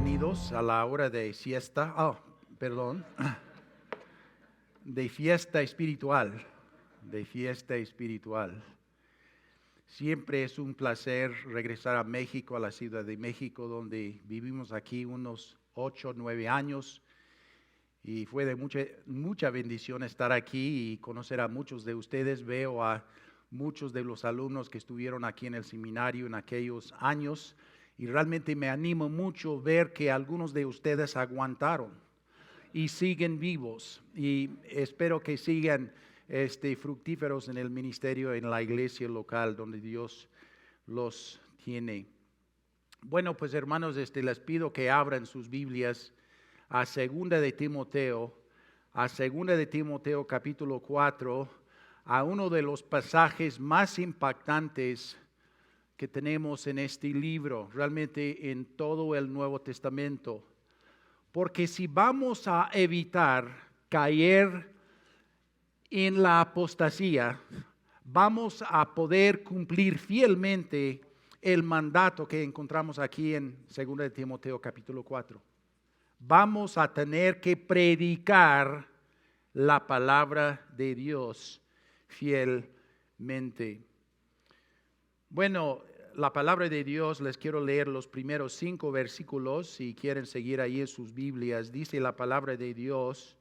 bienvenidos a la hora de siesta, de fiesta espiritual, Siempre es un placer regresar a México, a la Ciudad de México, donde vivimos aquí unos 8 o 9 años. Y fue de mucha bendición estar aquí y conocer a muchos de ustedes. Veo a muchos de los alumnos que estuvieron aquí en el seminario en aquellos años. Y realmente me animo mucho ver que algunos de ustedes aguantaron y siguen vivos. Y espero que sigan fructíferos en el ministerio, en la iglesia local donde Dios los tiene. Bueno, pues hermanos, les pido que abran sus Biblias a 2 de Timoteo, capítulo 4, a uno de los pasajes más impactantes que tenemos en este libro, realmente en todo el Nuevo Testamento. Porque si vamos a evitar caer en la apostasía, vamos a poder cumplir fielmente el mandato que encontramos aquí en 2 de Timoteo capítulo 4. Vamos a tener que predicar la palabra de Dios fielmente. Bueno, la palabra de Dios, les quiero leer los primeros 5 versículos, si quieren seguir ahí en sus Biblias. Dice la palabra de Dios,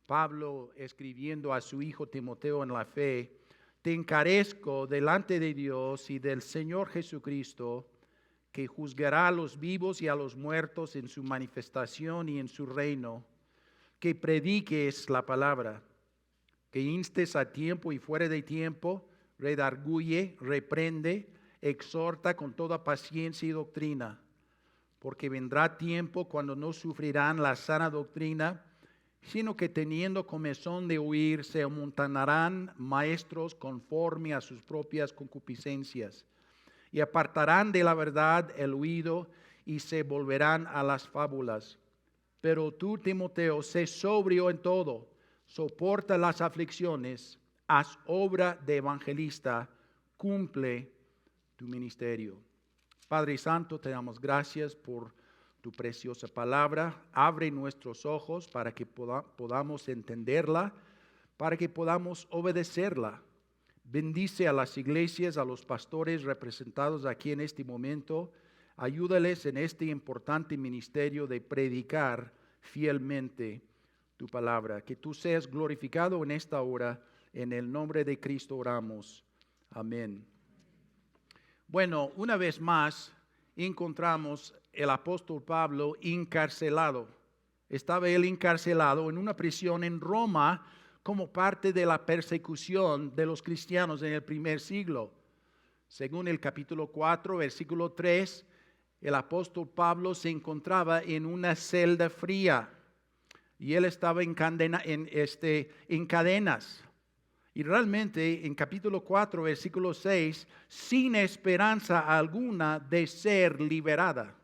Pablo escribiendo a su hijo Timoteo en la fe: te encarezco delante de Dios y del Señor Jesucristo, que juzgará a los vivos y a los muertos en su manifestación y en su reino, que prediques la palabra, que instes a tiempo y fuera de tiempo, redarguye, reprende, exhorta con toda paciencia y doctrina, porque vendrá tiempo cuando no sufrirán la sana doctrina, sino que teniendo comezón de oír, se amontonarán maestros conforme a sus propias concupiscencias, y apartarán de la verdad el oído y se volverán a las fábulas. Pero tú, Timoteo, sé sobrio en todo, soporta las aflicciones, haz obra de evangelista, cumple tu ministerio. Padre Santo, te damos gracias por tu preciosa palabra. Abre nuestros ojos para que podamos entenderla, para que podamos obedecerla. Bendice a las iglesias, a los pastores representados aquí en este momento. Ayúdales en este importante ministerio de predicar fielmente tu palabra. Que tú seas glorificado en esta hora. En el nombre de Cristo oramos. Amén. Bueno, una vez más encontramos el apóstol Pablo encarcelado. Estaba él encarcelado en una prisión en Roma como parte de la persecución de los cristianos en el primer siglo. Según el capítulo 4, versículo 3, el apóstol Pablo se encontraba en una celda fría y él estaba en cadenas. Y realmente en capítulo 4, versículo 6, sin esperanza alguna de ser liberada.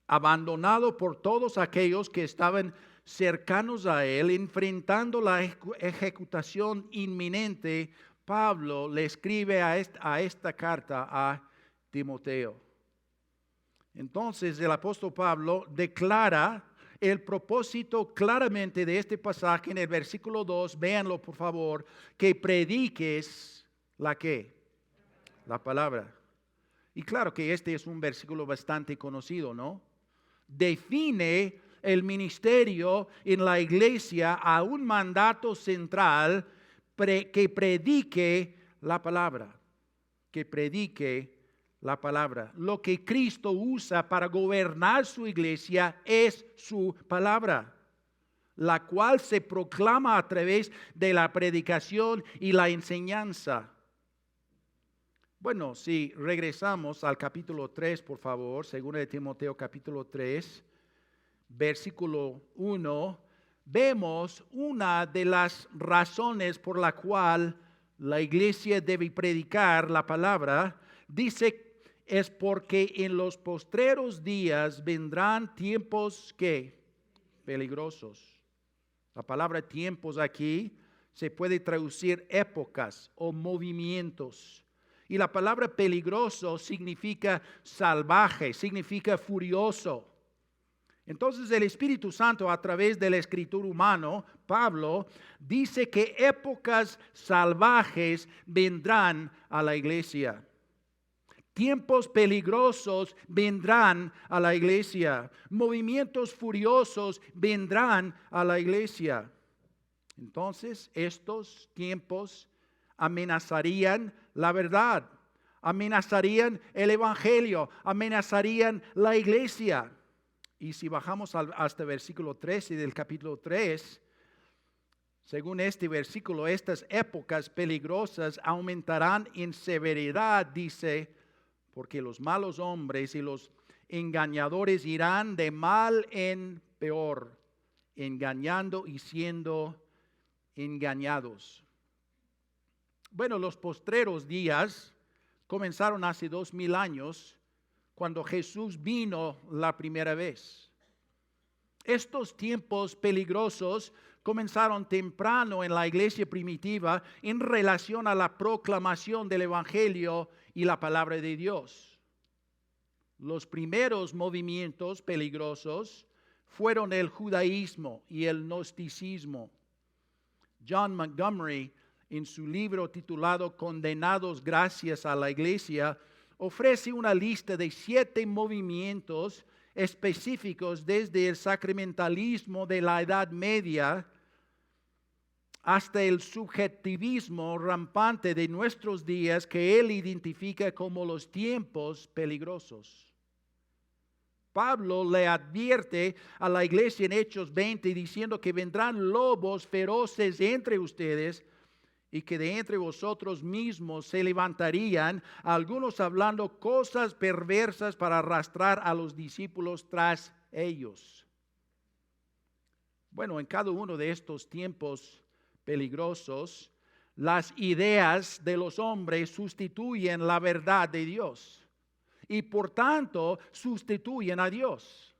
Abandonado por todos aquellos que estaban cercanos a él, enfrentando la ejecutación inminente, Pablo le escribe a esta carta a Timoteo. Entonces el apóstol Pablo declara el propósito claramente de este pasaje en el versículo 2, véanlo por favor, que prediques ¿la qué? La palabra. Y claro que este es un versículo bastante conocido, ¿no? Define el ministerio en la iglesia a un mandato central que predique la palabra, la palabra. Lo que Cristo usa para gobernar su iglesia es su palabra, la cual se proclama a través de la predicación y la enseñanza. Bueno, si regresamos al capítulo 3, por favor, 2 de Timoteo capítulo 3, versículo 1, vemos una de las razones por la cual la iglesia debe predicar la palabra. Dice, es porque en los postreros días vendrán tiempos que peligrosos. La palabra tiempos aquí se puede traducir épocas o movimientos. Y la palabra peligroso significa salvaje, significa furioso. Entonces el Espíritu Santo, a través del escritor humano, Pablo, dice que épocas salvajes vendrán a la iglesia. Tiempos peligrosos vendrán a la iglesia. Movimientos furiosos vendrán a la iglesia. Entonces, estos tiempos amenazarían la verdad, amenazarían el evangelio, amenazarían la iglesia. Y si bajamos hasta el versículo 13 del capítulo 3, según este versículo, estas épocas peligrosas aumentarán en severidad, dice, porque los malos hombres y los engañadores irán de mal en peor, engañando y siendo engañados. Bueno, los postreros días comenzaron hace 2000 años, cuando Jesús vino la primera vez. Estos tiempos peligrosos comenzaron temprano en la iglesia primitiva en relación a la proclamación del evangelio y la palabra de Dios. Los primeros movimientos peligrosos fueron el judaísmo y el gnosticismo. John Montgomery, en su libro titulado Condenados gracias a la Iglesia, ofrece una lista de 7 movimientos específicos desde el sacramentalismo de la Edad Media hasta el subjetivismo rampante de nuestros días, que él identifica como los tiempos peligrosos. Pablo le advierte a la iglesia en Hechos 20 diciendo que vendrán lobos feroces entre ustedes y que de entre vosotros mismos se levantarían algunos hablando cosas perversas para arrastrar a los discípulos tras ellos. Bueno, en cada uno de estos tiempos peligrosos, las ideas de los hombres sustituyen la verdad de Dios y por tanto sustituyen a Dios.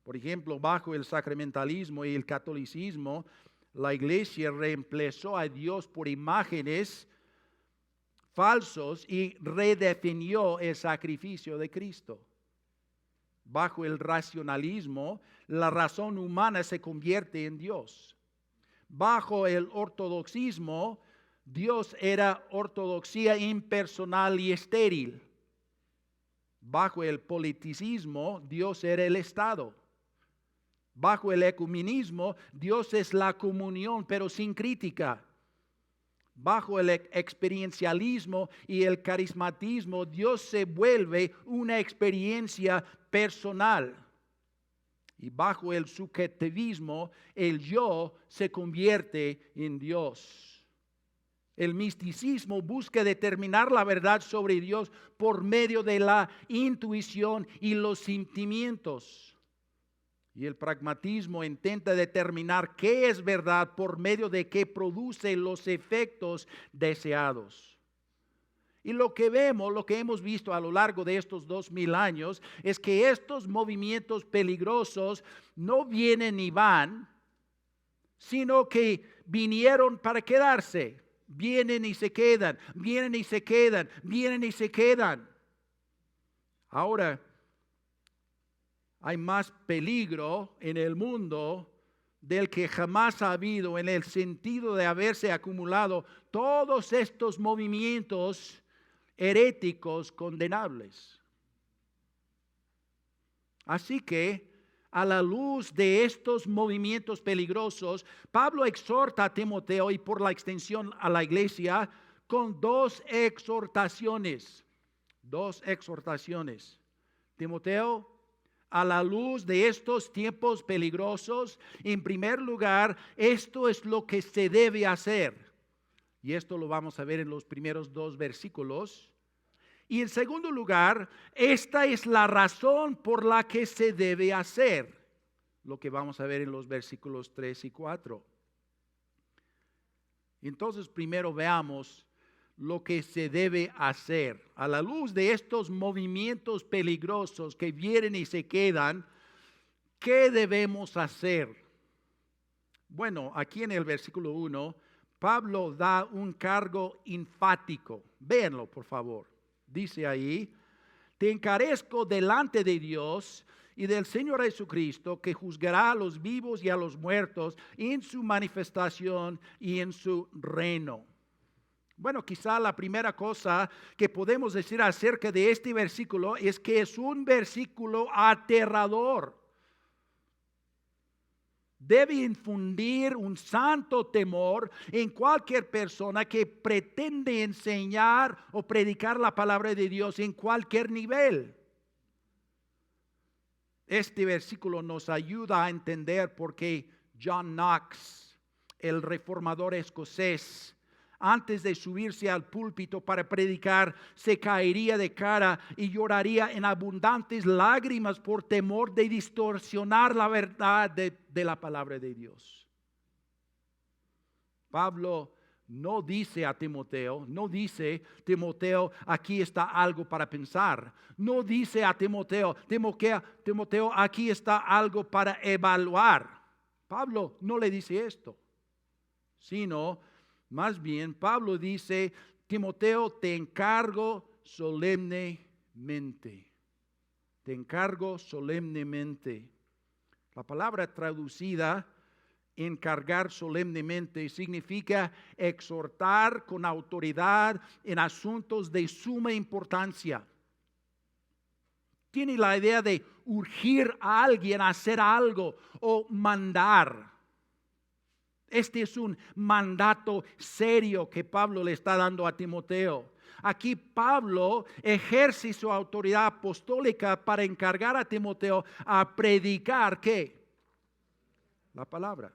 Por ejemplo, bajo el sacramentalismo y el catolicismo, la iglesia reemplazó a Dios por imágenes falsos y redefinió el sacrificio de Cristo. Bajo el racionalismo, la razón humana se convierte en Dios. Bajo el ortodoxismo, Dios era ortodoxia impersonal y estéril. Bajo el politicismo, Dios era el Estado. Bajo el ecumenismo, Dios es la comunión, pero sin crítica. Bajo el experiencialismo y el carismatismo, Dios se vuelve una experiencia personal. Y bajo el subjetivismo, el yo se convierte en Dios. El misticismo busca determinar la verdad sobre Dios por medio de la intuición y los sentimientos. Y el pragmatismo intenta determinar qué es verdad por medio de qué produce los efectos deseados. Y lo que vemos, lo que hemos visto a lo largo de estos 2000 años, es que estos movimientos peligrosos no vienen y van, sino que vinieron para quedarse. Vienen y se quedan, vienen y se quedan, vienen y se quedan. Ahora, hay más peligro en el mundo del que jamás ha habido, en el sentido de haberse acumulado todos estos movimientos heréticos condenables. Así que, a la luz de estos movimientos peligrosos, Pablo exhorta a Timoteo y por la extensión a la iglesia con 2 exhortaciones. 2 exhortaciones. Timoteo, a la luz de estos tiempos peligrosos, en primer lugar, esto es lo que se debe hacer. Y esto lo vamos a ver en los primeros 2 versículos. Y en segundo lugar, esta es la razón por la que se debe hacer. Lo que vamos a ver en los versículos 3 y 4. Entonces, primero veamos lo que se debe hacer. A la luz de estos movimientos peligrosos que vienen y se quedan, ¿qué debemos hacer? Bueno, aquí en el versículo 1, Pablo da un cargo enfático. Véanlo, por favor. Dice ahí, te encarezco delante de Dios y del Señor Jesucristo, que juzgará a los vivos y a los muertos en su manifestación y en su reino. Bueno, quizá la primera cosa que podemos decir acerca de este versículo es que es un versículo aterrador. Debe infundir un santo temor en cualquier persona que pretende enseñar o predicar la palabra de Dios en cualquier nivel. Este versículo nos ayuda a entender por qué John Knox, el reformador escocés, antes de subirse al púlpito para predicar, se caería de cara y lloraría en abundantes lágrimas por temor de distorsionar la verdad de la palabra de Dios. Pablo no dice a Timoteo, Timoteo, aquí está algo para pensar. No dice a Timoteo, aquí está algo para evaluar. Pablo no le dice esto, sino más bien, Pablo dice, Timoteo, te encargo solemnemente. Te encargo solemnemente. La palabra traducida, encargar solemnemente, significa exhortar con autoridad en asuntos de suma importancia. Tiene la idea de urgir a alguien a hacer algo o mandar. Este es un mandato serio que Pablo le está dando a Timoteo. Aquí Pablo ejerce su autoridad apostólica para encargar a Timoteo a predicar ¿qué? La palabra.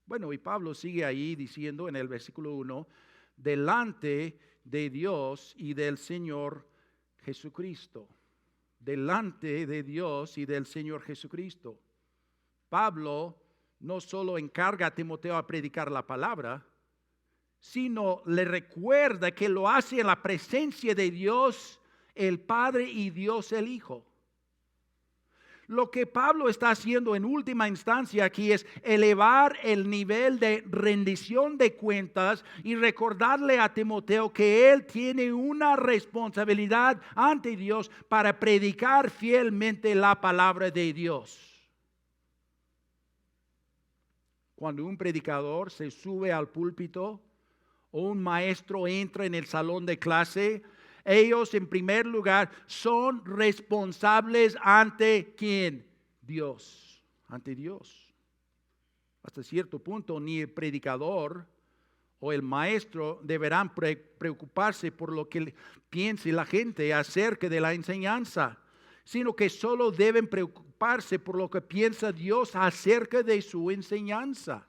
Bueno, y Pablo sigue ahí diciendo en el versículo 1, delante de Dios y del Señor Jesucristo. Delante de Dios y del Señor Jesucristo. Pablo no solo encarga a Timoteo a predicar la palabra, sino le recuerda que lo hace en la presencia de Dios el Padre y Dios el Hijo. Lo que Pablo está haciendo en última instancia aquí es elevar el nivel de rendición de cuentas y recordarle a Timoteo que él tiene una responsabilidad ante Dios para predicar fielmente la palabra de Dios. Cuando un predicador se sube al púlpito o un maestro entra en el salón de clase, ellos en primer lugar son responsables ante ¿quién? Dios, ante Dios. Hasta cierto punto ni el predicador o el maestro deberán preocuparse por lo que piense la gente acerca de la enseñanza, sino que solo deben preocuparse por lo que piensa Dios acerca de su enseñanza.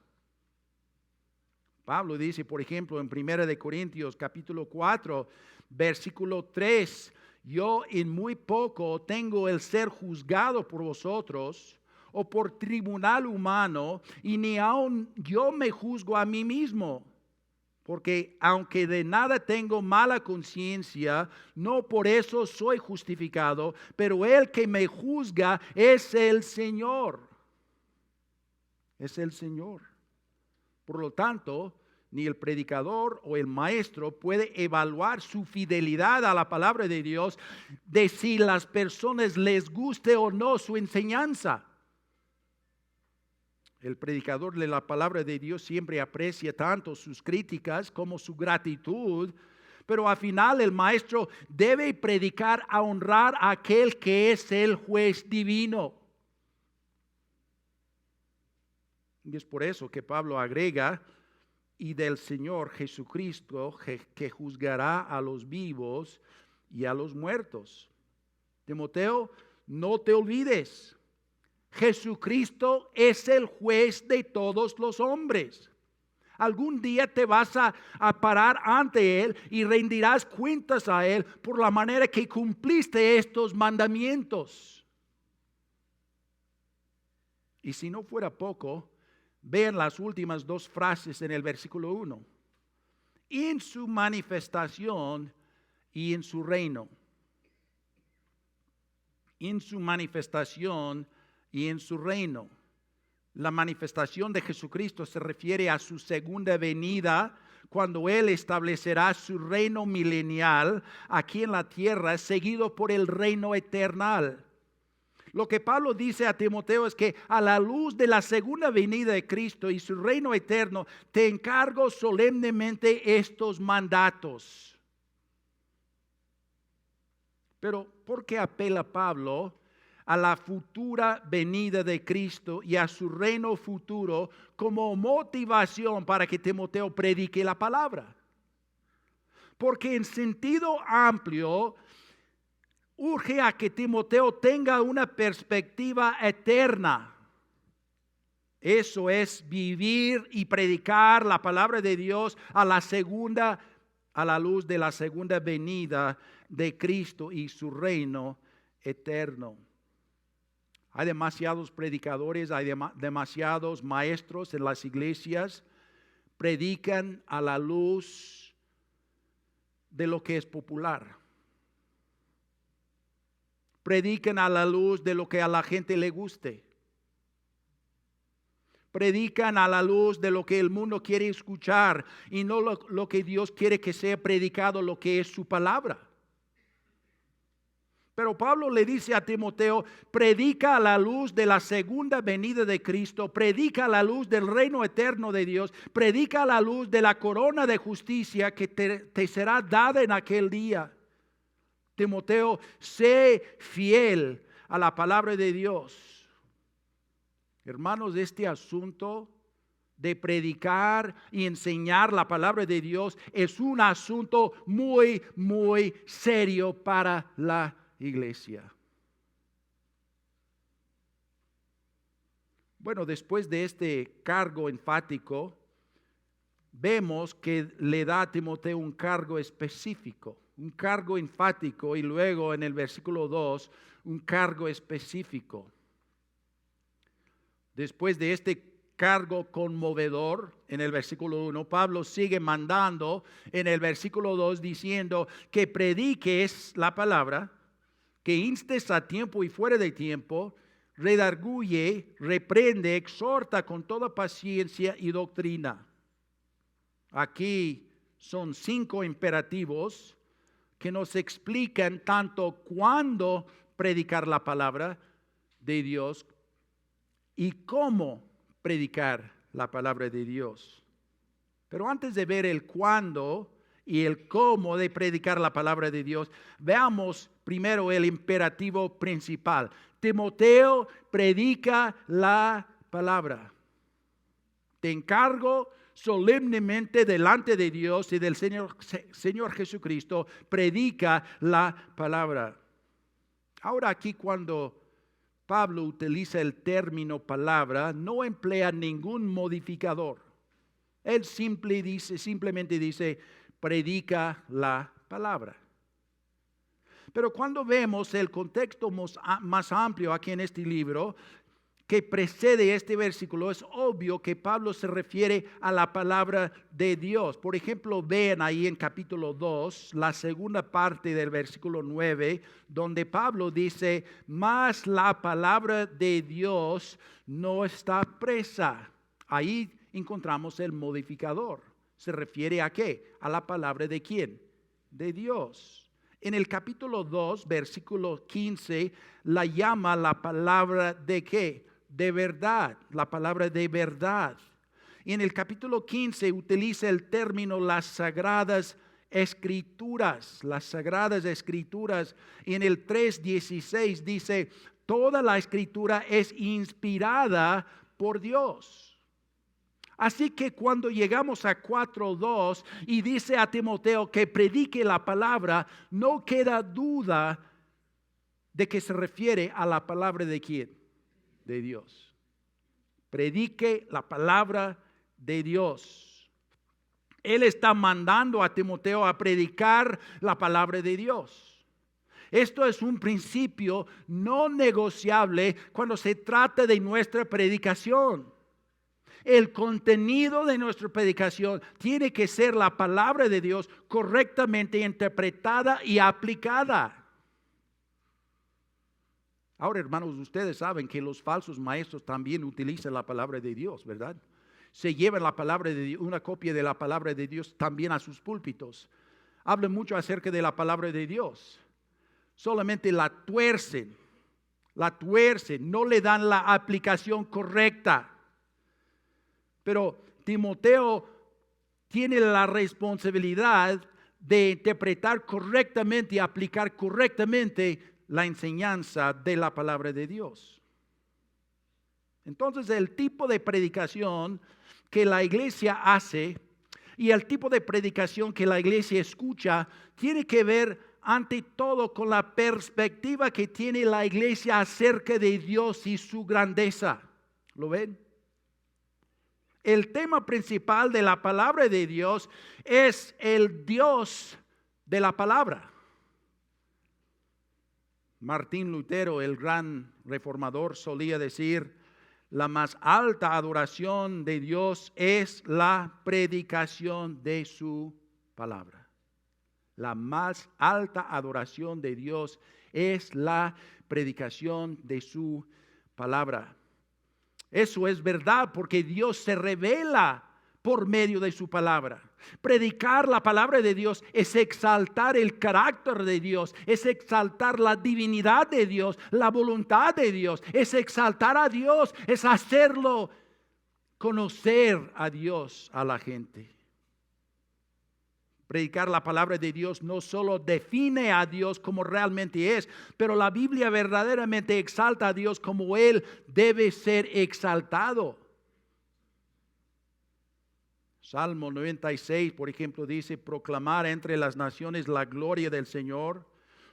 Pablo dice, por ejemplo, en 1 Corintios capítulo 4, versículo 3, yo en muy poco tengo el ser juzgado por vosotros o por tribunal humano, y ni aun yo me juzgo a mí mismo. Porque aunque de nada tengo mala conciencia, no por eso soy justificado, pero el que me juzga es el Señor. Es el Señor. Por lo tanto, ni el predicador o el maestro puede evaluar su fidelidad a la palabra de Dios de si las personas les guste o no su enseñanza. El predicador de la palabra de Dios siempre aprecia tanto sus críticas como su gratitud, pero al final el maestro debe predicar a honrar a aquel que es el juez divino. Y es por eso que Pablo agrega, y del Señor Jesucristo que juzgará a los vivos y a los muertos. Timoteo, no te olvides. Jesucristo es el juez de todos los hombres. Algún día te vas a parar ante Él y rendirás cuentas a Él por la manera que cumpliste estos mandamientos. Y si no fuera poco, vean las últimas dos frases en el versículo 1. En su manifestación y en su reino. En su manifestación y en su reino. La manifestación de Jesucristo se refiere a su segunda venida, cuando Él establecerá su reino milenial aquí en la tierra, seguido por el reino eterno. Lo que Pablo dice a Timoteo es que a la luz de la segunda venida de Cristo y su reino eterno, te encargo solemnemente estos mandatos. Pero ¿por qué apela Pablo a la futura venida de Cristo y a su reino futuro como motivación para que Timoteo predique la palabra? Porque en sentido amplio urge a que Timoteo tenga una perspectiva eterna. Eso es vivir y predicar la palabra de Dios a la luz de la segunda venida de Cristo y su reino eterno. Hay demasiados predicadores, hay demasiados maestros en las iglesias, predican a la luz de lo que es popular. Predican a la luz de lo que a la gente le guste. Predican a la luz de lo que el mundo quiere escuchar y no lo que Dios quiere que sea predicado, lo que es su palabra. Pero Pablo le dice a Timoteo, predica a la luz de la segunda venida de Cristo, predica a la luz del reino eterno de Dios, predica a la luz de la corona de justicia que te será dada en aquel día. Timoteo, sé fiel a la palabra de Dios. Hermanos, este asunto de predicar y enseñar la palabra de Dios es un asunto muy, muy serio para la iglesia. Bueno, después de este cargo enfático, vemos que le da a Timoteo un cargo específico, un cargo enfático, y luego en el versículo 2, un cargo específico. Después de este cargo conmovedor, en el versículo 1, Pablo sigue mandando en el versículo 2 diciendo que prediques la palabra, que instes a tiempo y fuera de tiempo, redarguye, reprende, exhorta con toda paciencia y doctrina. Aquí son 5 imperativos que nos explican tanto cuándo predicar la palabra de Dios y cómo predicar la palabra de Dios. Pero antes de ver el cuándo y el cómo de predicar la palabra de Dios, veamos primero el imperativo principal. Timoteo, predica la palabra. Te encargo solemnemente delante de Dios y del Señor Jesucristo, predica la palabra. Ahora aquí cuando Pablo utiliza el término palabra, no emplea ningún modificador. Él simplemente dice, predica la palabra. Pero cuando vemos el contexto más amplio aquí en este libro, que precede este versículo, es obvio que Pablo se refiere a la palabra de Dios. Por ejemplo, vean ahí en capítulo 2, la segunda parte del versículo 9, donde Pablo dice, mas la palabra de Dios no está presa. Ahí encontramos el modificador. ¿Se refiere a qué? A la palabra de ¿quién? De Dios. En el capítulo 2, versículo 15, la llama la palabra de ¿qué? De verdad, la palabra de verdad. Y en el capítulo 15 utiliza el término las sagradas escrituras, Y en el 3:16 dice, toda la escritura es inspirada por Dios. Así que cuando llegamos a 4:2 y dice a Timoteo que predique la palabra, no queda duda de que se refiere a la palabra de ¿quién? De Dios. Predique la palabra de Dios. Él está mandando a Timoteo a predicar la palabra de Dios. Esto es un principio no negociable cuando se trata de nuestra predicación. El contenido de nuestra predicación tiene que ser la palabra de Dios correctamente interpretada y aplicada. Ahora, hermanos, ustedes saben que los falsos maestros también utilizan la palabra de Dios, ¿verdad? Se llevan la palabra de Dios, una copia de la palabra de Dios también a sus púlpitos. Hablan mucho acerca de la palabra de Dios. Solamente la tuercen, no le dan la aplicación correcta. Pero Timoteo tiene la responsabilidad de interpretar correctamente y aplicar correctamente la enseñanza de la palabra de Dios. Entonces, el tipo de predicación que la iglesia hace y el tipo de predicación que la iglesia escucha tiene que ver ante todo con la perspectiva que tiene la iglesia acerca de Dios y su grandeza. ¿Lo ven? El tema principal de la palabra de Dios es el Dios de la palabra. Martín Lutero, el gran reformador, solía decir: la más alta adoración de Dios es la predicación de su palabra. La más alta adoración de Dios es la predicación de su palabra. Eso es verdad porque Dios se revela por medio de su palabra. Predicar la palabra de Dios es exaltar el carácter de Dios, es exaltar la divinidad de Dios, la voluntad de Dios, es exaltar a Dios, es hacerlo conocer a Dios a la gente. Predicar la palabra de Dios no solo define a Dios como realmente es, pero la Biblia verdaderamente exalta a Dios como Él debe ser exaltado. Salmo 96, por ejemplo, dice: proclamar entre las naciones la gloria del Señor,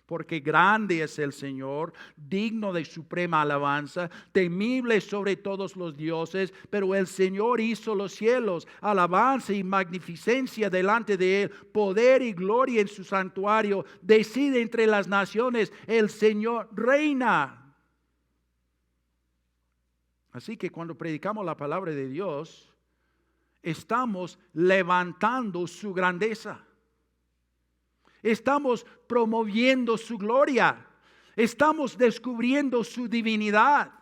porque grande es el Señor, digno de suprema alabanza, temible sobre todos los dioses, pero el Señor hizo los cielos, alabanza y magnificencia delante de Él, poder y gloria en su santuario, decide entre las naciones, el Señor reina. Así que cuando predicamos la palabra de Dios, estamos levantando su grandeza. Estamos promoviendo su gloria. Estamos descubriendo su divinidad.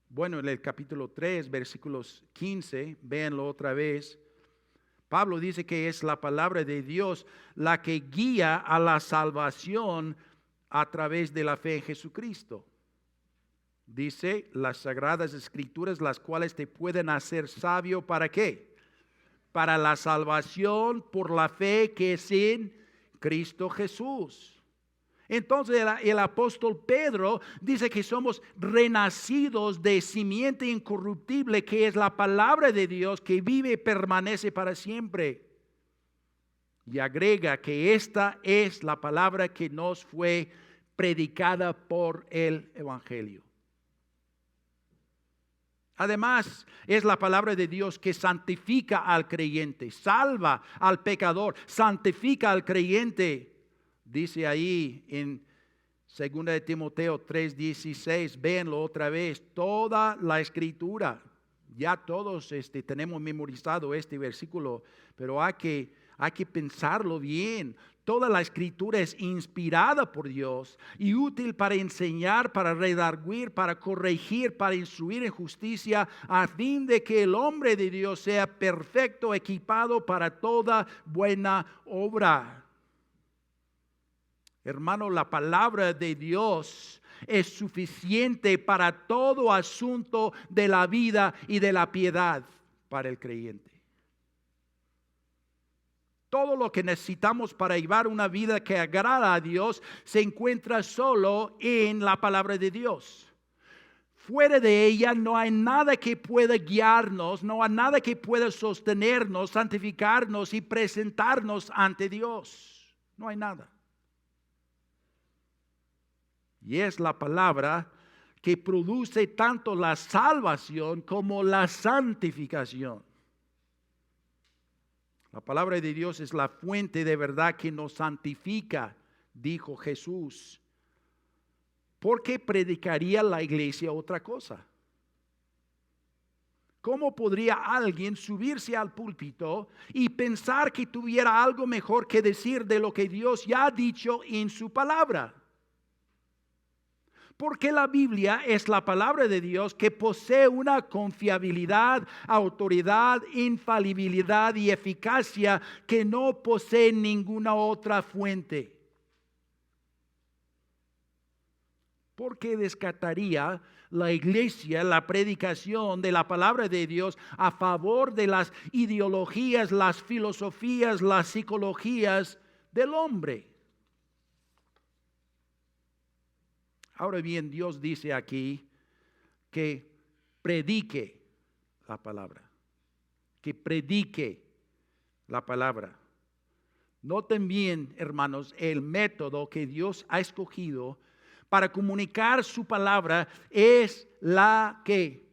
Bueno, en el capítulo 3, versículos 15, véanlo otra vez. Pablo dice que es la palabra de Dios la que guía a la salvación a través de la fe en Jesucristo. Dice, las sagradas escrituras, las cuales te pueden hacer sabio, ¿para qué? Para la salvación por la fe que es en Cristo Jesús. Entonces el apóstol Pedro dice que somos renacidos de simiente incorruptible, que es la palabra de Dios que vive y permanece para siempre. Y agrega que esta es la palabra que nos fue predicada por el Evangelio. Además, es la palabra de Dios que santifica al creyente, salva al pecador, santifica al creyente. Dice ahí en 2 de Timoteo 3:16, véanlo otra vez, toda la escritura. Ya todos tenemos memorizado este versículo, pero hay que pensarlo bien. Toda la escritura es inspirada por Dios y útil para enseñar, para redarguir, para corregir, para instruir en justicia, a fin de que el hombre de Dios sea perfecto, equipado para toda buena obra. Hermano, la palabra de Dios es suficiente para todo asunto de la vida y de la piedad para el creyente. Todo lo que necesitamos para llevar una vida que agrada a Dios se encuentra solo en la palabra de Dios. Fuera de ella no hay nada que pueda guiarnos, no hay nada que pueda sostenernos, santificarnos y presentarnos ante Dios. No hay nada. Y es la palabra que produce tanto la salvación como la santificación. La palabra de Dios es la fuente de verdad que nos santifica, dijo Jesús. ¿Por qué predicaría la iglesia otra cosa? ¿Cómo podría alguien subirse al púlpito y pensar que tuviera algo mejor que decir de lo que Dios ya ha dicho en su palabra? Porque la Biblia es la palabra de Dios que posee una confiabilidad, autoridad, infalibilidad y eficacia que no posee ninguna otra fuente. ¿Por qué descartaría la iglesia la predicación de la palabra de Dios a favor de las ideologías, las filosofías, las psicologías del hombre? Ahora bien, Dios dice aquí que predique la palabra, que predique la palabra. Noten bien, hermanos, el método que Dios ha escogido para comunicar su palabra es la que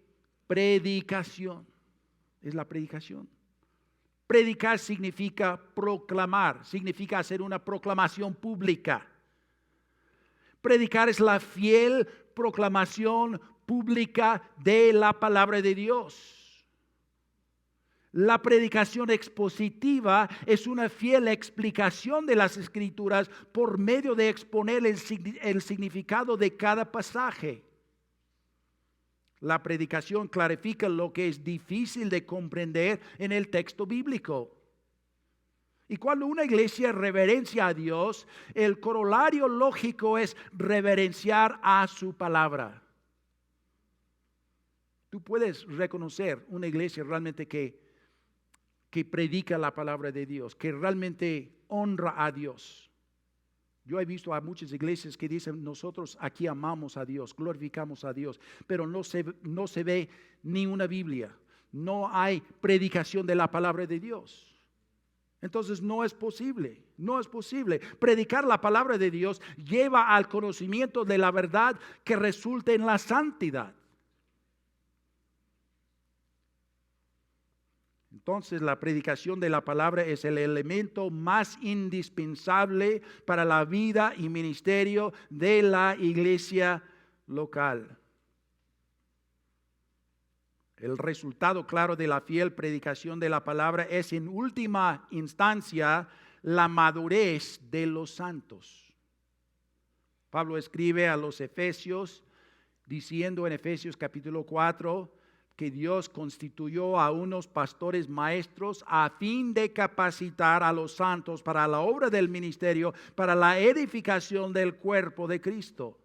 predicación. Es la predicación. Predicar significa proclamar, significa hacer una proclamación pública. Predicar es la fiel proclamación pública de la palabra de Dios. La predicación expositiva es una fiel explicación de las Escrituras por medio de exponer el significado de cada pasaje. La predicación clarifica lo que es difícil de comprender en el texto bíblico. Y cuando una iglesia reverencia a Dios, el corolario lógico es reverenciar a su palabra. Tú puedes reconocer una iglesia realmente que predica la palabra de Dios, que realmente honra a Dios. Yo he visto a muchas iglesias que dicen, nosotros aquí amamos a Dios, glorificamos a Dios, pero no se ve ni una Biblia, no hay predicación de la palabra de Dios. Entonces no es posible. Predicar la palabra de Dios lleva al conocimiento de la verdad que resulta en la santidad. Entonces la predicación de la palabra es el elemento más indispensable para la vida y ministerio de la iglesia local. El resultado claro de la fiel predicación de la palabra es en última instancia la madurez de los santos. Pablo escribe a los Efesios diciendo en Efesios capítulo 4 que Dios constituyó a unos pastores maestros a fin de capacitar a los santos para la obra del ministerio, para la edificación del cuerpo de Cristo.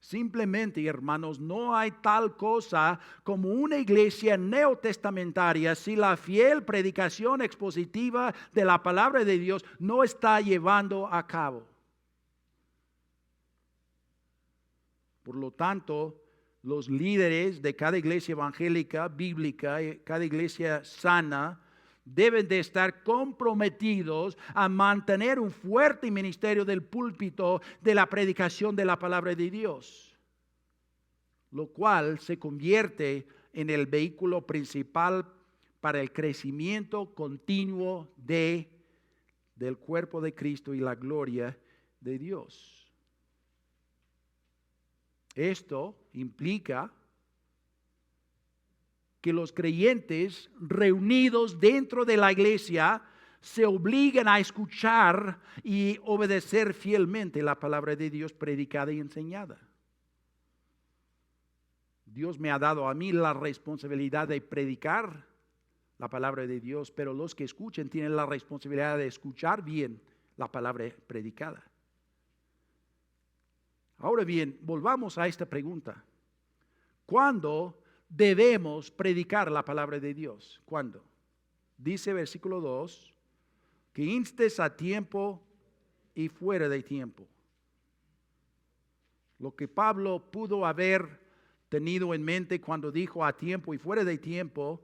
Simplemente, hermanos, no hay tal cosa como una iglesia neotestamentaria si la fiel predicación expositiva de la palabra de Dios no está llevando a cabo. Por lo tanto, los líderes de cada iglesia evangélica, bíblica, cada iglesia sana, deben de estar comprometidos a mantener un fuerte ministerio del púlpito de la predicación de la palabra de Dios, lo cual se convierte en el vehículo principal para el crecimiento continuo del cuerpo de Cristo y la gloria de Dios. Esto implica que los creyentes reunidos dentro de la iglesia se obligan a escuchar y obedecer fielmente la palabra de Dios predicada y enseñada. Dios me ha dado a mí la responsabilidad de predicar la palabra de Dios, pero los que escuchen tienen la responsabilidad de escuchar bien la palabra predicada. Ahora bien, volvamos a esta pregunta. ¿Cuándo debemos predicar la palabra de Dios? ¿Cuándo? Dice versículo 2, que instes a tiempo y fuera de tiempo. Lo que Pablo pudo haber tenido en mente cuando dijo a tiempo y fuera de tiempo,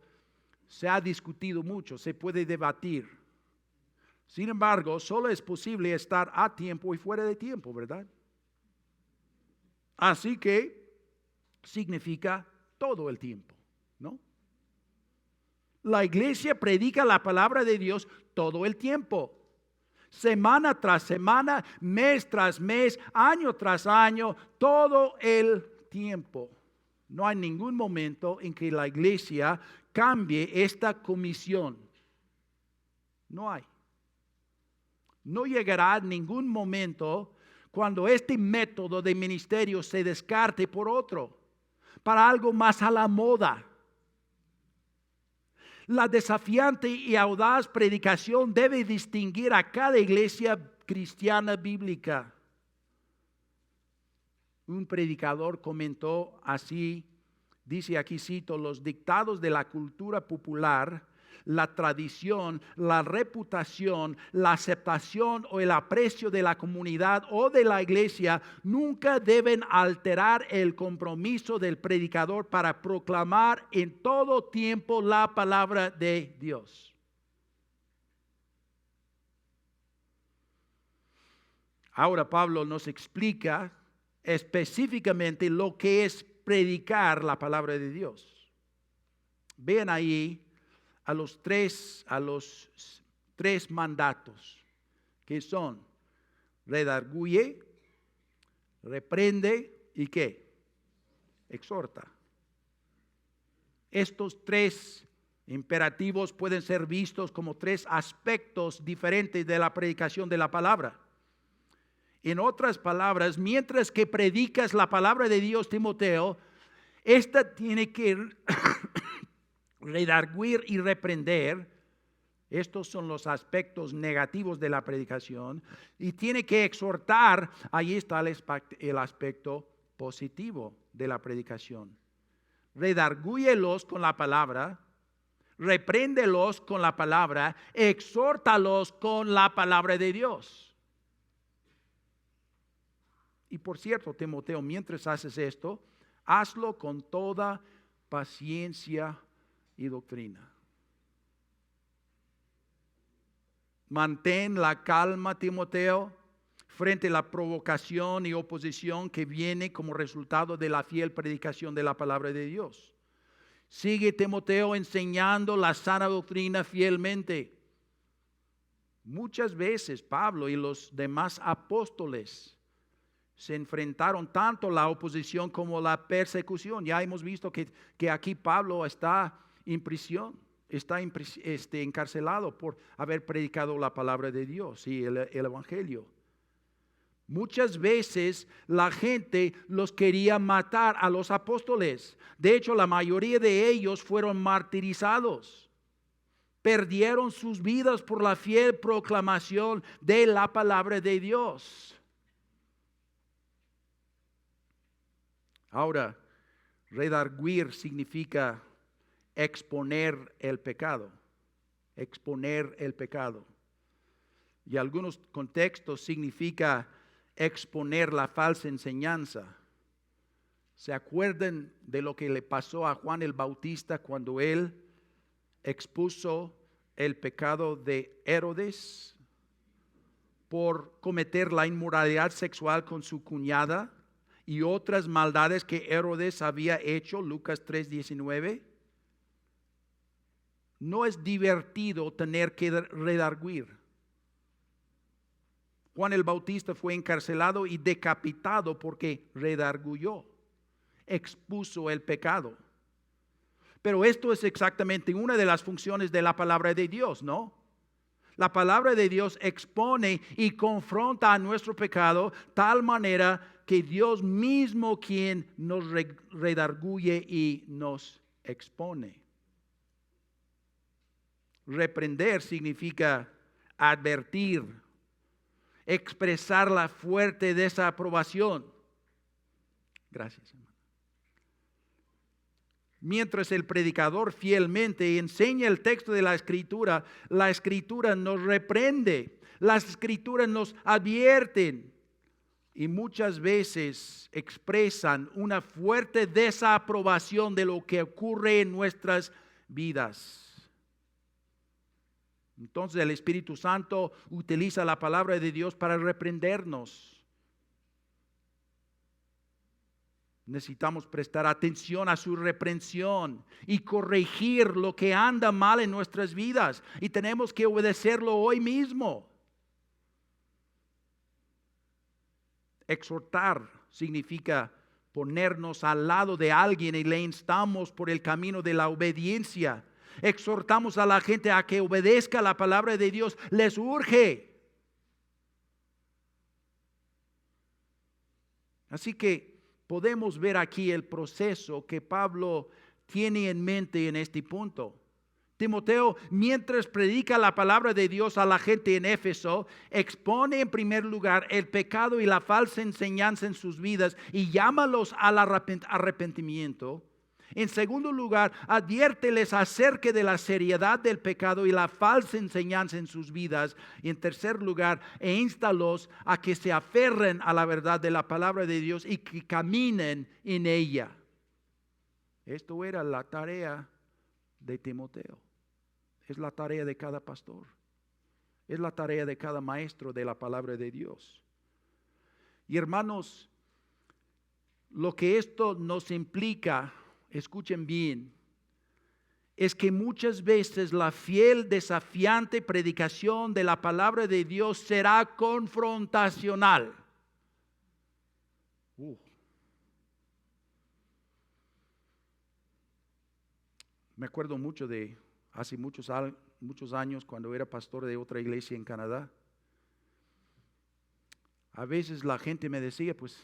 se ha discutido mucho, se puede debatir. Sin embargo, solo es posible estar a tiempo y fuera de tiempo, ¿verdad? Así que significa todo el tiempo, ¿no? La iglesia predica la palabra de Dios todo el tiempo. Semana tras semana, mes tras mes, año tras año, todo el tiempo. No hay ningún momento en que la iglesia cambie esta comisión. No hay. No llegará ningún momento cuando este método de ministerio se descarte por otro, para algo más a la moda. La desafiante y audaz predicación debe distinguir a cada iglesia cristiana bíblica. Un predicador comentó así, dice aquí cito, los dictados de la cultura popular, la tradición, la reputación, la aceptación o el aprecio de la comunidad o de la iglesia nunca deben alterar el compromiso del predicador para proclamar en todo tiempo la palabra de Dios. Ahora Pablo nos explica específicamente lo que es predicar la palabra de Dios. Vean ahí a los tres mandatos, que son redarguye, reprende y ¿qué? Exhorta. Estos tres imperativos pueden ser vistos como tres aspectos diferentes de la predicación de la palabra. En otras palabras, mientras que predicas la palabra de Dios, Timoteo, esta tiene que redarguir y reprender. Estos son los aspectos negativos de la predicación. Y tiene que exhortar. Ahí está el aspecto positivo de la predicación. Redargúyelos con la palabra. Repréndelos con la palabra. Exhórtalos con la palabra de Dios. Y por cierto, Timoteo, mientras haces esto, hazlo con toda paciencia y doctrina. Mantén la calma, Timoteo, frente a la provocación y oposición que viene como resultado de la fiel predicación de la palabra de Dios. Sigue, Timoteo, enseñando la sana doctrina fielmente. Muchas veces Pablo y los demás apóstoles se enfrentaron tanto la oposición como la persecución. Ya hemos visto que aquí Pablo está en prisión, está encarcelado por haber predicado la palabra de Dios y el evangelio. Muchas veces la gente los quería matar a los apóstoles. De hecho, la mayoría de ellos fueron martirizados. Perdieron sus vidas por la fiel proclamación de la palabra de Dios. Ahora, redarguir significa exponer el pecado. Exponer el pecado. Y algunos contextos significa exponer la falsa enseñanza. ¿Se acuerdan de lo que le pasó a Juan el Bautista cuando él expuso el pecado de Herodes por cometer la inmoralidad sexual con su cuñada y otras maldades que Herodes había hecho? Lucas 3:19. No es divertido tener que redarguir. Juan el Bautista fue encarcelado y decapitado porque redarguyó, expuso el pecado. Pero esto es exactamente una de las funciones de la palabra de Dios, ¿no? La palabra de Dios expone y confronta a nuestro pecado tal manera que Dios mismo quien nos redarguye y nos expone. Reprender significa advertir, expresar la fuerte desaprobación. Gracias, hermano. Mientras el predicador fielmente enseña el texto de la Escritura nos reprende, las Escrituras nos advierten y muchas veces expresan una fuerte desaprobación de lo que ocurre en nuestras vidas. Entonces el Espíritu Santo utiliza la palabra de Dios para reprendernos. Necesitamos prestar atención a su reprensión y corregir lo que anda mal en nuestras vidas. Y tenemos que obedecerlo hoy mismo. Exhortar significa ponernos al lado de alguien y le instamos por el camino de la obediencia. Exhortamos a la gente a que obedezca la palabra de Dios. Les urge. Así que podemos ver aquí el proceso que Pablo tiene en mente en este punto. Timoteo, mientras predica la palabra de Dios a la gente en Éfeso, expone en primer lugar el pecado y la falsa enseñanza en sus vidas y llámalos al arrepentimiento. En segundo lugar, adviérteles acerca de la seriedad del pecado y la falsa enseñanza en sus vidas. Y en tercer lugar, instálos a que se aferren a la verdad de la palabra de Dios y que caminen en ella. Esto era la tarea de Timoteo. Es la tarea de cada pastor. Es la tarea de cada maestro de la palabra de Dios. Y hermanos, lo que esto nos implica, escuchen bien, es que muchas veces la fiel, desafiante predicación de la palabra de Dios será confrontacional. Me acuerdo mucho de hace muchos años cuando era pastor de otra iglesia en Canadá. A veces la gente me decía, pues,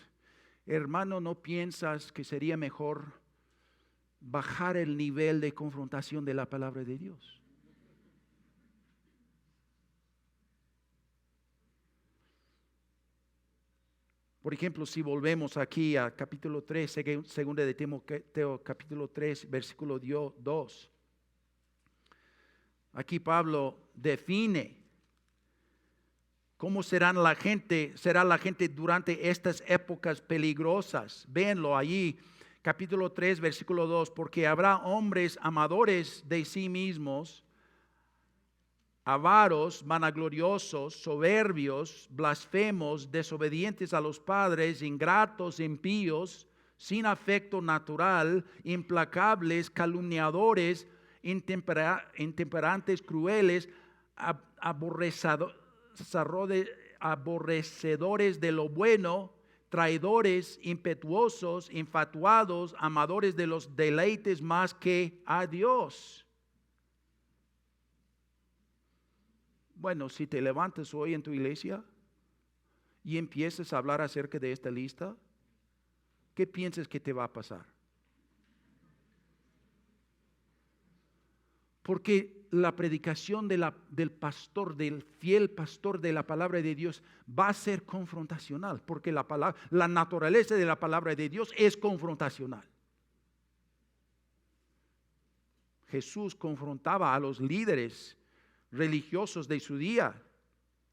hermano, ¿no piensas que sería mejor bajar el nivel de confrontación de la palabra de Dios? Por ejemplo, si volvemos aquí a capítulo 3, segunda de Timoteo, capítulo 3, versículo 2. Aquí Pablo define cómo será la gente durante estas épocas peligrosas. Véanlo allí, capítulo 3, versículo 2. Porque habrá hombres amadores de sí mismos, avaros, vanagloriosos, soberbios, blasfemos, desobedientes a los padres, ingratos, impíos, sin afecto natural, implacables, calumniadores, intemperantes, crueles, aborrecedores de lo bueno, traidores, impetuosos, infatuados, amadores de los deleites más que a Dios. Bueno, si te levantas hoy en tu iglesia y empiezas a hablar acerca de esta lista, ¿qué piensas que te va a pasar? Porque la predicación del pastor, del fiel pastor de la palabra de Dios va a ser confrontacional, porque la naturaleza de la palabra de Dios es confrontacional. Jesús confrontaba a los líderes religiosos de su día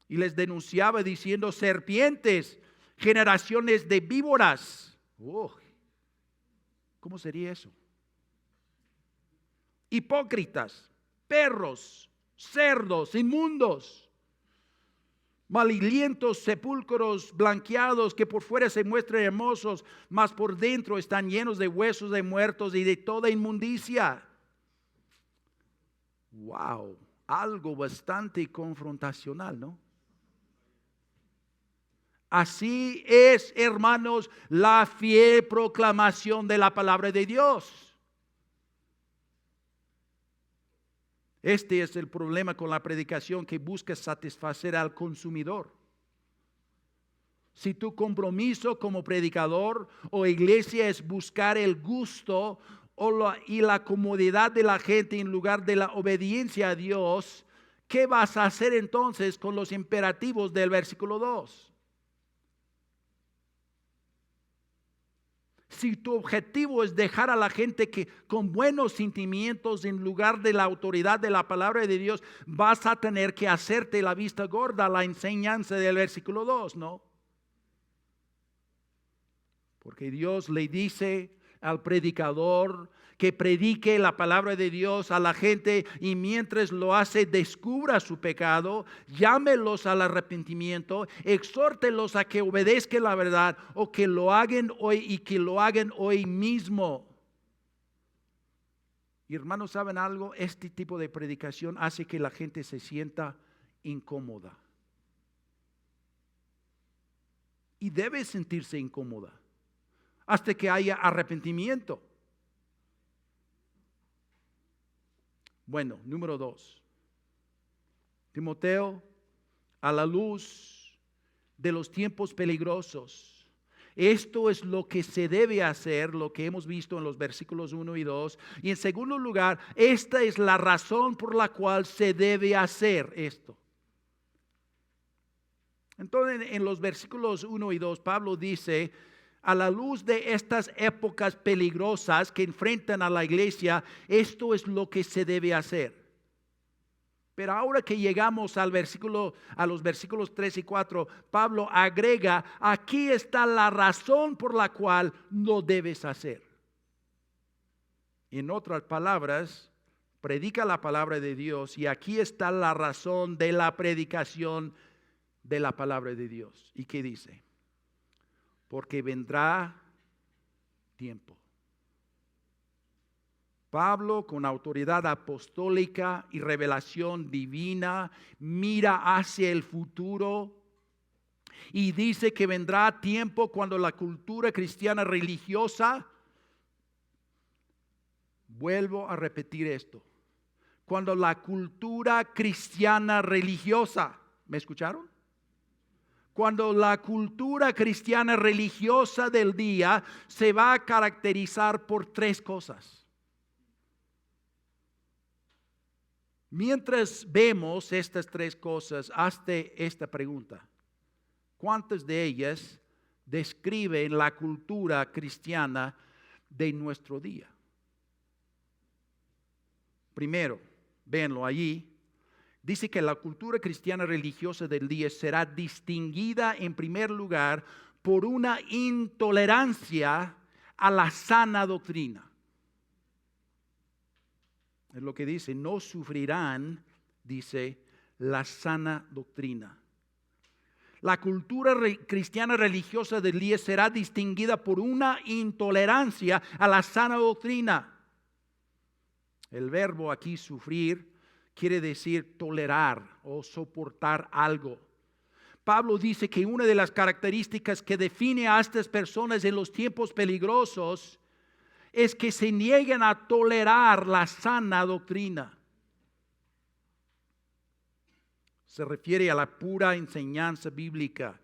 y les denunciaba diciendo: serpientes, generaciones de víboras. ¿Cómo sería eso? Hipócritas, perros, cerdos, inmundos, malilientos, sepulcros blanqueados que por fuera se muestran hermosos, mas por dentro están llenos de huesos de muertos y de toda inmundicia. Wow, algo bastante confrontacional, ¿no? Así es, hermanos, la fiel proclamación de la palabra de Dios. Este es el problema con la predicación que busca satisfacer al consumidor. Si tu compromiso como predicador o iglesia es buscar el gusto y la comodidad de la gente en lugar de la obediencia a Dios, ¿qué vas a hacer entonces con los imperativos del versículo 2? Si tu objetivo es dejar a la gente que con buenos sentimientos en lugar de la autoridad de la palabra de Dios, vas a tener que hacerte la vista gorda a la enseñanza del versículo 2, ¿no? Porque Dios le dice al predicador que predique la palabra de Dios a la gente y mientras lo hace descubra su pecado, llámelos al arrepentimiento, exhórtelos a que obedezcan la verdad o que lo hagan hoy y que lo hagan hoy mismo. Y hermanos, ¿saben algo? Este tipo de predicación hace que la gente se sienta incómoda. Y debe sentirse incómoda. hasta que haya arrepentimiento. Bueno, número 2. Timoteo, a la luz de los tiempos peligrosos, esto es lo que se debe hacer, lo que hemos visto en los versículos 1 y 2. Y en segundo lugar, esta es la razón por la cual se debe hacer esto. Entonces, en los versículos 1 y 2, Pablo dice, a la luz de estas épocas peligrosas que enfrentan a la iglesia, esto es lo que se debe hacer. Pero ahora que llegamos a los versículos 3 y 4, Pablo agrega, aquí está la razón por la cual lo debes hacer. En otras palabras, predica la palabra de Dios y aquí está la razón de la predicación de la palabra de Dios. ¿Y qué dice? Porque vendrá tiempo. Pablo, con autoridad apostólica y revelación divina, mira hacia el futuro y dice que vendrá tiempo cuando la cultura cristiana religiosa, vuelvo a repetir esto, cuando la cultura cristiana religiosa, ¿me escucharon? Cuando la cultura cristiana religiosa del día se va a caracterizar por 3 cosas. Mientras vemos estas 3 cosas, hazte esta pregunta. ¿Cuántas de ellas describen la cultura cristiana de nuestro día? Primero, véanlo allí. Dice que la cultura cristiana religiosa del día será distinguida en primer lugar por una intolerancia a la sana doctrina. Es lo que dice, no sufrirán, dice, la sana doctrina. La cultura cristiana religiosa del día será distinguida por una intolerancia a la sana doctrina. El verbo aquí sufrir quiere decir tolerar o soportar algo. Pablo dice que una de las características que define a estas personas en los tiempos peligrosos es que se niegan a tolerar la sana doctrina. Se refiere a la pura enseñanza bíblica.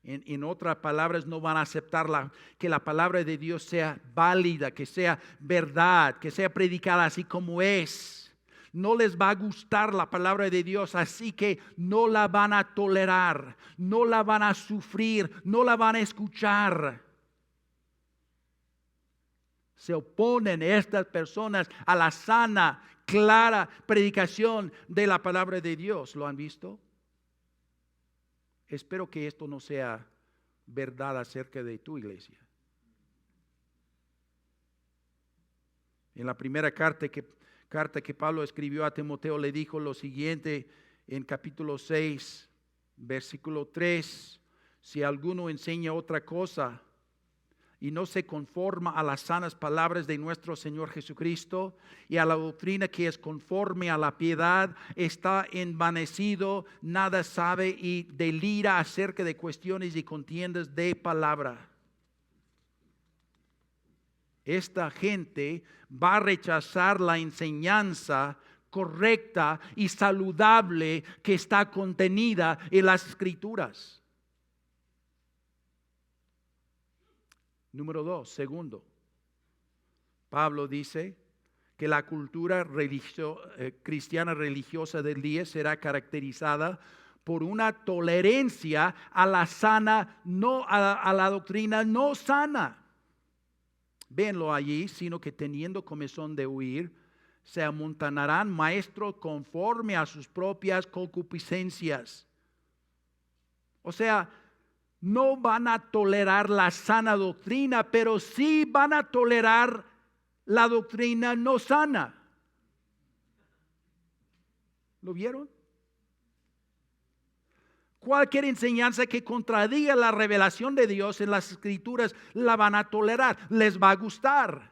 En otras palabras, no van a aceptar que la palabra de Dios sea válida, que sea verdad, que sea predicada así como es. No les va a gustar la palabra de Dios, así que no la van a tolerar, no la van a sufrir, no la van a escuchar. Se oponen estas personas a la sana, clara predicación de la palabra de Dios. ¿Lo han visto? Espero que esto no sea verdad acerca de tu iglesia. En la primera carta que Pablo escribió a Timoteo le dijo lo siguiente en capítulo 6, versículo 3. Si alguno enseña otra cosa y no se conforma a las sanas palabras de nuestro Señor Jesucristo y a la doctrina que es conforme a la piedad, está envanecido, nada sabe y delira acerca de cuestiones y contiendas de palabra. Esta gente va a rechazar la enseñanza correcta y saludable que está contenida en las Escrituras. Número 2, segundo, Pablo dice que la cultura cristiana religiosa del día será caracterizada por una tolerancia a la sana, no a la doctrina no sana. Véanlo allí, sino que teniendo comezón de huir, se amontonarán maestros conforme a sus propias concupiscencias. O sea, no van a tolerar la sana doctrina, pero sí van a tolerar la doctrina no sana. ¿Lo vieron? Cualquier enseñanza que contradiga la revelación de Dios en las Escrituras la van a tolerar, les va a gustar.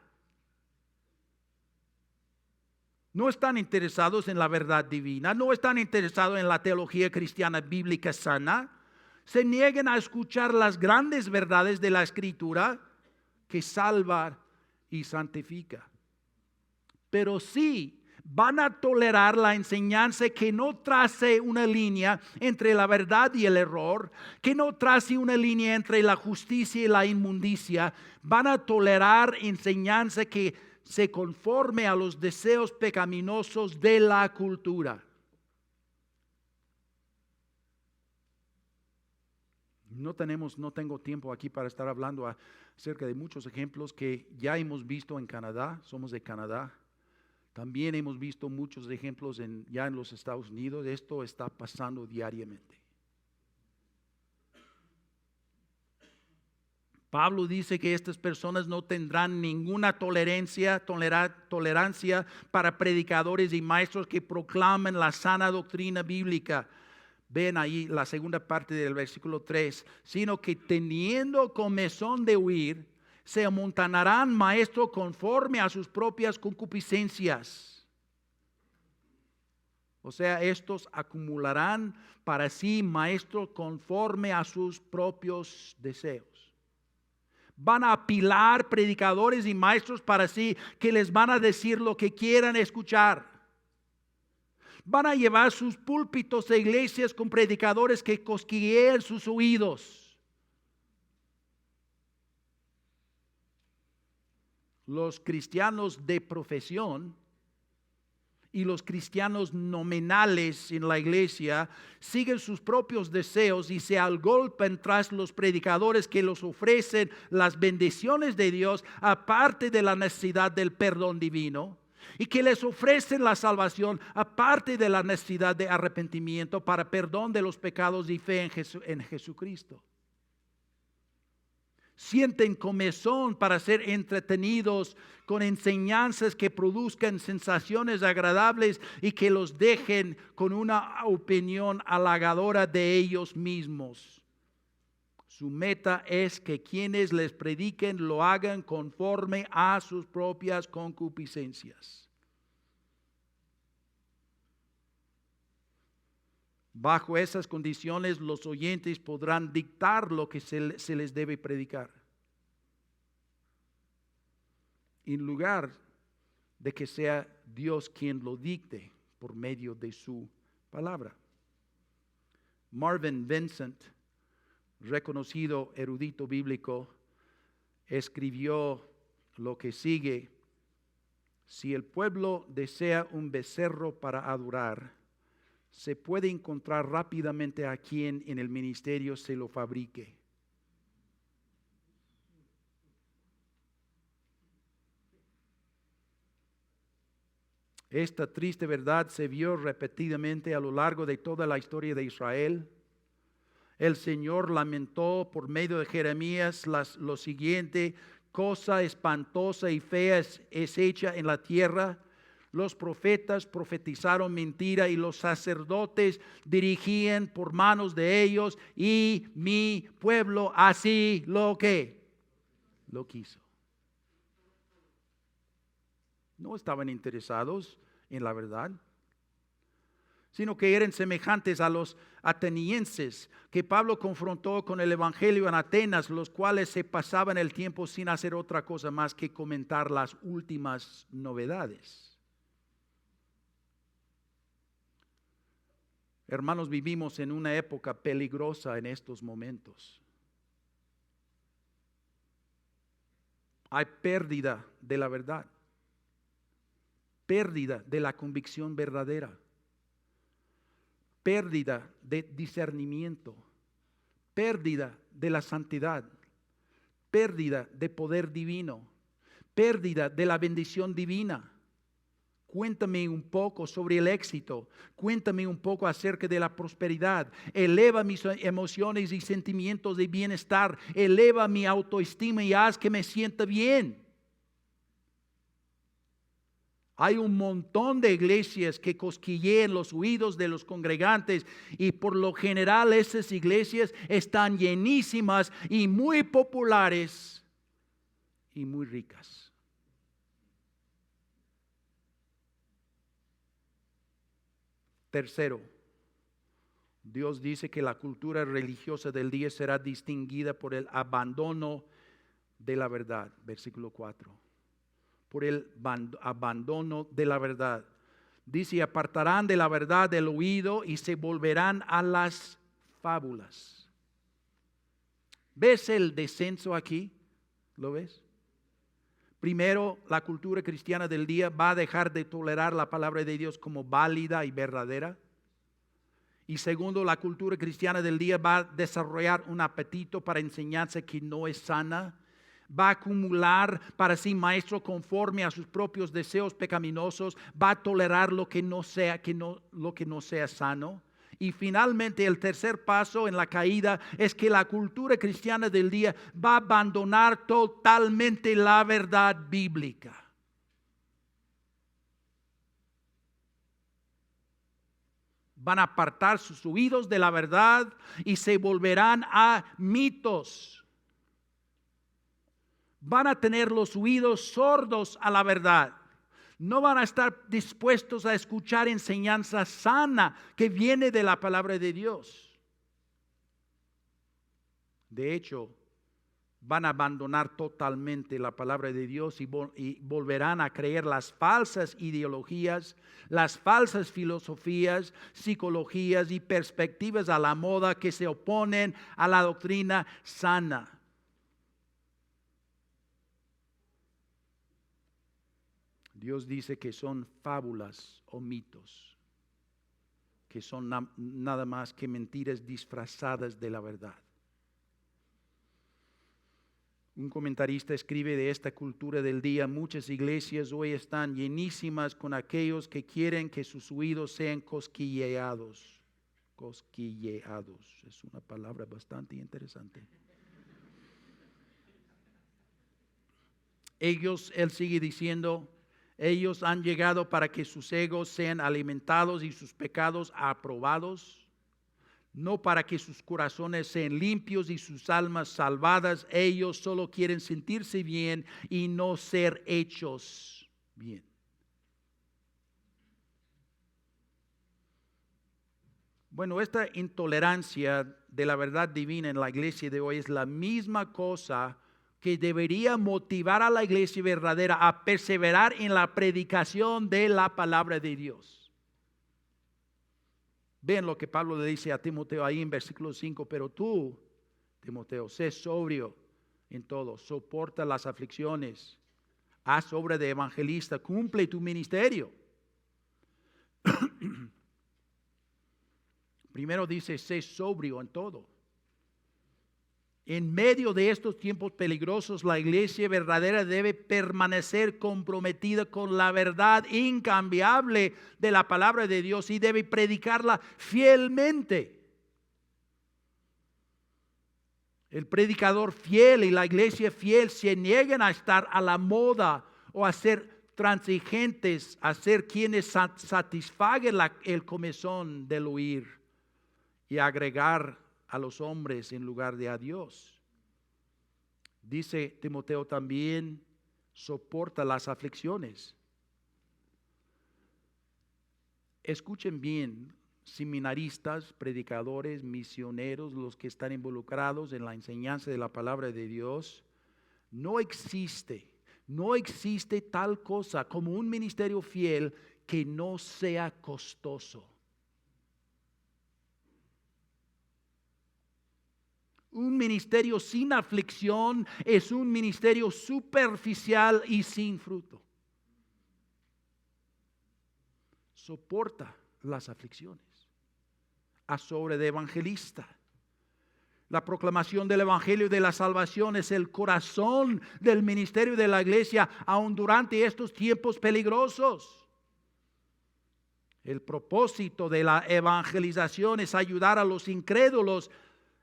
No están interesados en la verdad divina, no están interesados en la teología cristiana bíblica sana. Se niegan a escuchar las grandes verdades de la Escritura que salva y santifica. Pero sí van a tolerar la enseñanza que no trace una línea entre la verdad y el error, que no trace una línea entre la justicia y la inmundicia. Van a tolerar enseñanza que se conforme a los deseos pecaminosos de la cultura. No tengo tiempo aquí para estar hablando acerca de muchos ejemplos que ya hemos visto en Canadá. Somos de Canadá. También hemos visto muchos ejemplos ya en los Estados Unidos. Esto está pasando diariamente. Pablo dice que estas personas no tendrán ninguna tolerancia para predicadores y maestros que proclamen la sana doctrina bíblica. Ven ahí la segunda parte del versículo 3. Sino que teniendo comezón de huir, se amontonarán maestros conforme a sus propias concupiscencias. O sea, estos acumularán para sí maestros conforme a sus propios deseos. Van a apilar predicadores y maestros para sí que les van a decir lo que quieran escuchar. Van a llevar sus púlpitos a iglesias con predicadores que cosquillean sus oídos. Los cristianos de profesión y los cristianos nominales en la iglesia siguen sus propios deseos y se agolpan tras los predicadores que los ofrecen las bendiciones de Dios aparte de la necesidad del perdón divino y que les ofrecen la salvación aparte de la necesidad de arrepentimiento para perdón de los pecados y fe en Jesucristo. Sienten comezón para ser entretenidos con enseñanzas que produzcan sensaciones agradables y que los dejen con una opinión halagadora de ellos mismos. Su meta es que quienes les prediquen lo hagan conforme a sus propias concupiscencias. Bajo esas condiciones, los oyentes podrán dictar lo que se les debe predicar, en lugar de que sea Dios quien lo dicte por medio de su palabra. Marvin Vincent, reconocido erudito bíblico, escribió lo que sigue: si el pueblo desea un becerro para adorar, se puede encontrar rápidamente a quien en el ministerio se lo fabrique. Esta triste verdad se vio repetidamente a lo largo de toda la historia de Israel. El Señor lamentó por medio de Jeremías lo siguiente: cosa espantosa y fea es hecha en la tierra. Los profetas profetizaron mentira y los sacerdotes dirigían por manos de ellos, y mi pueblo así lo quiso. No estaban interesados en la verdad, sino que eran semejantes a los atenienses que Pablo confrontó con el evangelio en Atenas, los cuales se pasaban el tiempo sin hacer otra cosa más que comentar las últimas novedades. Hermanos, vivimos en una época peligrosa en estos momentos. Hay pérdida de la verdad, pérdida de la convicción verdadera, pérdida de discernimiento, pérdida de la santidad, pérdida de poder divino, pérdida de la bendición divina. Cuéntame un poco sobre el éxito. Cuéntame un poco acerca de la prosperidad. Eleva mis emociones y sentimientos de bienestar. Eleva mi autoestima y haz que me sienta bien. Hay un montón de iglesias que cosquillean los oídos de los congregantes, y por lo general esas iglesias están llenísimas y muy populares y muy ricas. Tercero, Dios dice que la cultura religiosa del día será distinguida por el abandono de la verdad. Versículo 4. Por el abandono de la verdad. Dice, apartarán de la verdad del oído y se volverán a las fábulas. ¿Ves el descenso aquí? ¿Lo ves? Primero, la cultura cristiana del día va a dejar de tolerar la palabra de Dios como válida y verdadera. Y segundo, la cultura cristiana del día va a desarrollar un apetito para enseñanza que no es sana. Va a acumular para sí maestro conforme a sus propios deseos pecaminosos. Va a tolerar lo que no sea, lo que no sea sano. Y finalmente el tercer paso en la caída es que la cultura cristiana del día va a abandonar totalmente la verdad bíblica. Van a apartar sus oídos de la verdad y se volverán a mitos. Van a tener los oídos sordos a la verdad. No van a estar dispuestos a escuchar enseñanza sana que viene de la palabra de Dios. De hecho, van a abandonar totalmente la palabra de Dios y volverán a creer las falsas ideologías, las falsas filosofías, psicologías y perspectivas a la moda que se oponen a la doctrina sana. Dios dice que son fábulas o mitos, que son nada más que mentiras disfrazadas de la verdad. Un comentarista escribe de esta cultura del día: muchas iglesias hoy están llenísimas con aquellos que quieren que sus oídos sean cosquilleados. Cosquilleados, es una palabra bastante interesante. Él sigue diciendo, ellos han llegado para que sus egos sean alimentados y sus pecados aprobados, no para que sus corazones sean limpios y sus almas salvadas. Ellos solo quieren sentirse bien y no ser hechos bien. Bueno, esta intolerancia de la verdad divina en la iglesia de hoy es la misma cosa que debería motivar a la iglesia verdadera a perseverar en la predicación de la palabra de Dios. Ven lo que Pablo le dice a Timoteo ahí en versículo 5. Pero tú, Timoteo, sé sobrio en todo, soporta las aflicciones, haz obra de evangelista, cumple tu ministerio. Primero dice, sé sobrio en todo. En medio de estos tiempos peligrosos, la iglesia verdadera debe permanecer comprometida con la verdad incambiable de la palabra de Dios y debe predicarla fielmente. El predicador fiel y la iglesia fiel se niegan a estar a la moda o a ser transigentes, a ser quienes satisfaguen el comezón del oír y agregar a los hombres en lugar de a Dios. Dice Timoteo también, soporta las aflicciones. Escuchen bien, seminaristas, predicadores, misioneros, los que están involucrados en la enseñanza de la palabra de Dios. No existe tal cosa como un ministerio fiel que no sea costoso. Un ministerio sin aflicción es un ministerio superficial y sin fruto. Soporta las aflicciones. Haz obra de evangelista. La proclamación del evangelio de la salvación es el corazón del ministerio de la iglesia, aun durante estos tiempos peligrosos. El propósito de la evangelización es ayudar a los incrédulos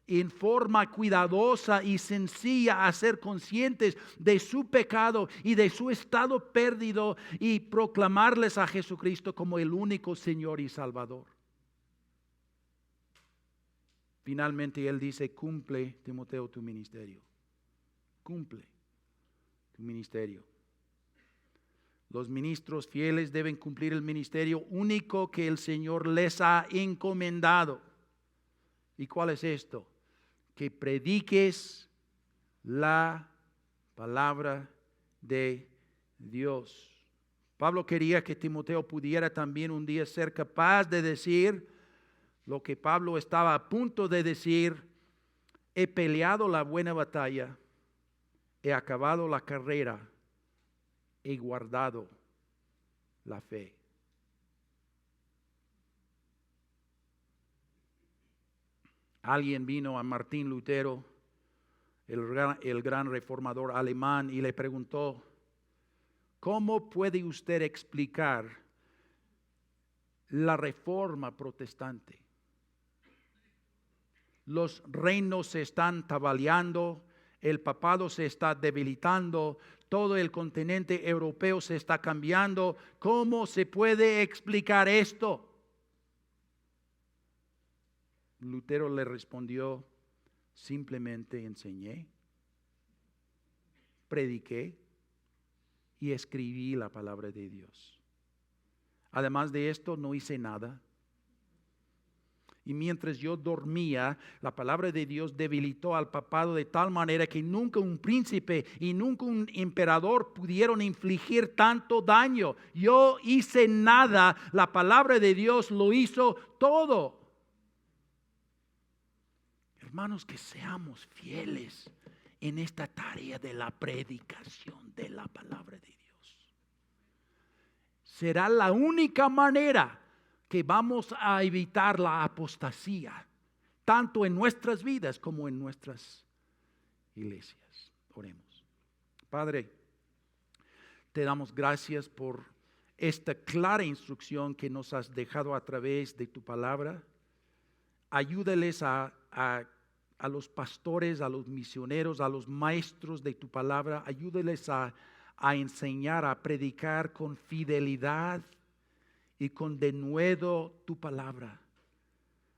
en forma cuidadosa y sencilla a ser conscientes de su pecado y de su estado perdido y proclamarles a Jesucristo como el único Señor y Salvador. Finalmente él dice, cumple, Timoteo, tu ministerio. Cumple tu ministerio. Los ministros fieles deben cumplir el ministerio único que el Señor les ha encomendado. ¿Y cuál es esto? Que prediques la Palabra de Dios. Pablo quería que Timoteo pudiera también un día ser capaz de decir lo que Pablo estaba a punto de decir: he peleado la buena batalla, he acabado la carrera, he guardado la fe. Alguien vino a Martín Lutero, el gran reformador alemán, y le preguntó: ¿cómo puede usted explicar la reforma protestante? Los reinos se están tambaleando, el papado se está debilitando, todo el continente europeo se está cambiando. ¿Cómo se puede explicar esto? Lutero le respondió: simplemente enseñé, prediqué y escribí la palabra de Dios. Además de esto, no hice nada. Y mientras yo dormía, la palabra de Dios debilitó al papado de tal manera que nunca un príncipe y nunca un emperador pudieron infligir tanto daño. Yo hice nada, la palabra de Dios lo hizo todo. Hermanos, que seamos fieles en esta tarea de la predicación de la palabra de Dios. Será la única manera que vamos a evitar la apostasía, tanto en nuestras vidas como en nuestras iglesias. Oremos. Padre, te damos gracias por esta clara instrucción que nos has dejado a través de tu palabra. Ayúdales a los pastores, a los misioneros, a los maestros de tu palabra. Ayúdales a enseñar, a predicar con fidelidad y con denuedo tu palabra.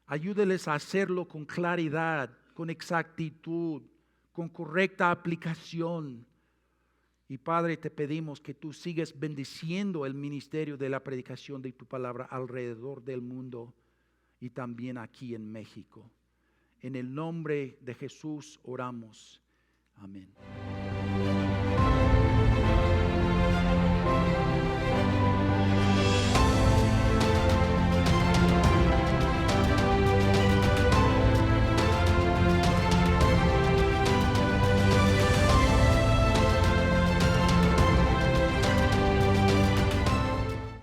Ayúdales a hacerlo con claridad, con exactitud, con correcta aplicación. Y Padre, te pedimos que tú sigas bendiciendo el ministerio de la predicación de tu palabra alrededor del mundo y también aquí en México. En el nombre de Jesús oramos. Amén.